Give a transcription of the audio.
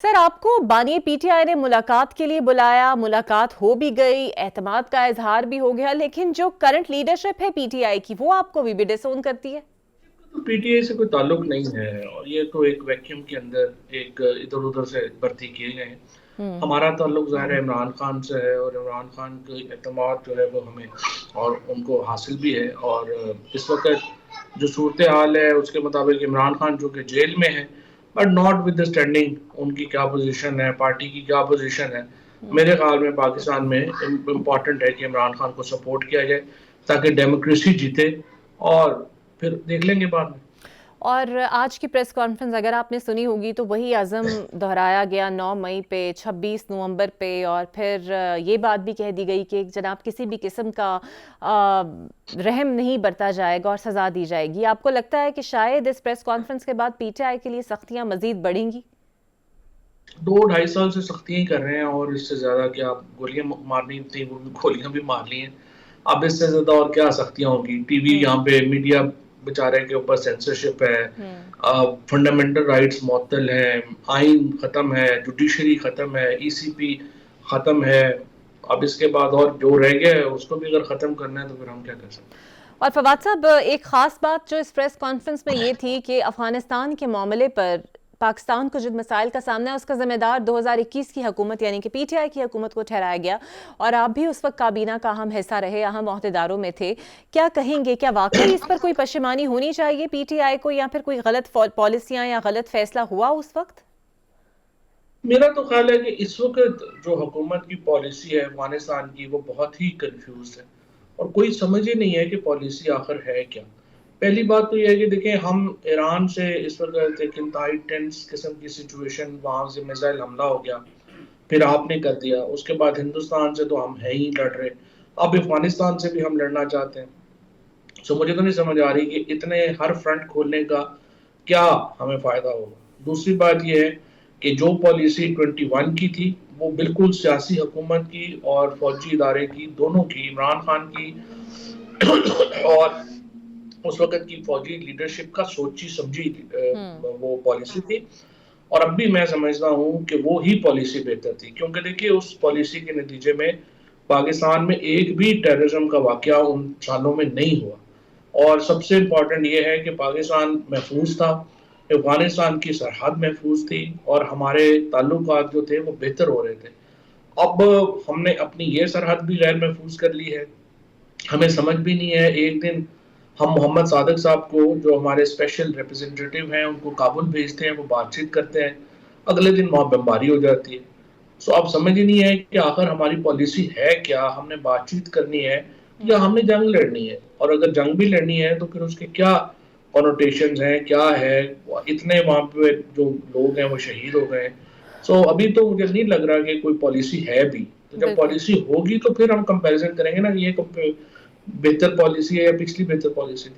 سر، آپ کو بانی پی ٹی آئی نے ملاقات کے لیے بلایا، ملاقات ہو بھی گئی، اعتماد کا اظہار بھی ہو گیا، لیکن جو کرنٹ لیڈرشپ ہے پی ٹی آئی کی وہ آپ کو بھی ڈسون کرتی ہے؟ تو پی ٹی آئی سے کوئی تعلق نہیں ہے، اور یہ تو ایک ویکیوم کے اندر ایک ادھر ادھر سے بھرتی کیے گئے ہیں۔ ہمارا تعلق ظاہر ہے عمران خان سے ہے، اور عمران خان کے اعتماد جو ہے وہ ہمیں اور ان کو حاصل بھی ہے، اور اس وقت جو صورتحال ہے اس کے مطابق عمران خان جو کہ جیل میں ہے، but not with standing in کی کیا پوزیشن ہے، پارٹی کی کیا پوزیشن ہے۔ میرے خیال میں پاکستان میں امپورٹنٹ ہے کہ عمران خان کو سپورٹ کیا جائے تاکہ ڈیموکریسی جیتے، اور پھر دیکھ لیں گے بعد میں۔ اور آج کی پریس کانفرنس اگر آپ نے سنی ہوگی تو وہی عزم دہرایا گیا 9 مئی پہ، 26 نومبر پہ، اور پھر یہ بات بھی کہہ دی گئی کہ جناب کسی بھی قسم کا رحم نہیں برتا جائے گا اور سزا دی جائے گی۔ آپ کو لگتا ہے کہ شاید اس پریس کانفرنس کے بعد پی ٹی آئی کے لیے سختیاں مزید بڑھیں گی؟ 2 ڈھائی سال سے سختیاں ہی کر رہے ہیں، اور اس سے زیادہ کیا گولیاں مارنی تھیں وہ بھی گولیاں بھی مار لی ہیں۔ اب اس سے زیادہ اور کیا سختیاں ہوگی؟ ٹی وی یہاں پہ میڈیا بیچارے کے اوپر سینسرشپ ہے، فنڈامنٹل رائٹس معطل ہیں، آئین ختم ہے، جوڈیشری ختم ہے، ای سی پی ختم ہے۔ اب اس کے بعد اور جو رہ گیا ہے اس کو بھی اگر ختم کرنا ہے تو پھر ہم کیا کر سکتے ہیں؟ اور فواد صاحب، ایک خاص بات جو اس پریس کانفرنس میں یہ تھی کہ افغانستان کے معاملے پر پاکستان کو جن مسائل کا سامنا ہے اس کا ذمہ دار 2021 کی حکومت یعنی کہ پی ٹی آئی کی حکومت کو ٹھہرایا گیا، اور آپ بھی اس وقت کابینہ کا اہم حصہ رہے، اہم عہدیداروں میں تھے۔ کیا کہیں گے، کیا واقعی اس پر کوئی پشیمانی ہونی چاہیے پی ٹی آئی کو، یا پھر کوئی غلط پالیسیاں یا غلط فیصلہ ہوا اس وقت؟ میرا تو خیال ہے کہ اس وقت جو حکومت کی پالیسی ہے افغانستان کی وہ بہت ہی کنفیوز ہے، اور کوئی سمجھ ہی نہیں ہے کہ پالیسی آخر ہے کیا۔ پہلی بات تو یہ ہے کہ دیکھیں، ہم ایران سے اس وقت ایک انتہائی ٹینس قسم کی سچویشن، وہاں سے میزائل حملہ ہو گیا، پھر آپ نے کر دیا، اس کے بعد ہندوستان سے تو ہم ہیں ہی لڑ رہے، اب افغانستان سے بھی ہم لڑنا چاہتے ہیں۔ سو مجھے تو نہیں سمجھ آ رہی کہ اتنے ہر فرنٹ کھولنے کا کیا ہمیں فائدہ ہوگا۔ دوسری بات یہ ہے کہ جو پالیسی 21 کی تھی وہ بالکل سیاسی حکومت کی اور فوجی ادارے کی، دونوں کی، عمران خان کی اور اس وقت کی فوجی لیڈرشپ کا سوچی سمجھی وہ پالیسی تھی، اور اب بھی میں سمجھتا ہوں کہ وہ ہی پالیسی بہتر تھی، کیونکہ دیکھیے اس پالیسی کے نتیجے میں پاکستان میں ایک بھی ٹیررزم کا واقعہ ان سالوں میں نہیں ہوا، اور سب سے امپورٹنٹ یہ ہے کہ پاکستان محفوظ تھا، افغانستان کی سرحد محفوظ تھی، اور ہمارے تعلقات جو تھے وہ بہتر ہو رہے تھے۔ اب ہم نے اپنی یہ سرحد بھی غیر محفوظ کر لی ہے، ہمیں سمجھ بھی نہیں ہے۔ ایک دن ہم محمد صادق صاحب کو جو ہمارے اسپیشل ریپرزینٹیٹیو ہیں ان کو کابل بھیجتے ہیں، وہ بات چیت کرتے ہیں، اگلے دن وہاں بمباری ہو جاتی ہے۔ سو اب سمجھ ہی نہیں ہے کہ آخر ہماری پالیسی ہے کیا، ہم نے بات چیت کرنی ہے یا ہم نے جنگ لڑنی ہے، اور اگر جنگ بھی لڑنی ہے تو پھر اس کے کیا کنوٹیشنز ہیں، کیا ہے، اتنے وہاں پہ جو لوگ ہیں وہ شہید ہو گئے ہیں۔ سو ابھی تو مجھے نہیں لگ رہا کہ کوئی پالیسی ہے بھی، تو جب بالکل۔ پالیسی ہوگی تو پھر ہم کمپیریزن کریں گے نا، یہ بہتر پالیسی ہے یا پچھلی بہتر پالیسی تھی۔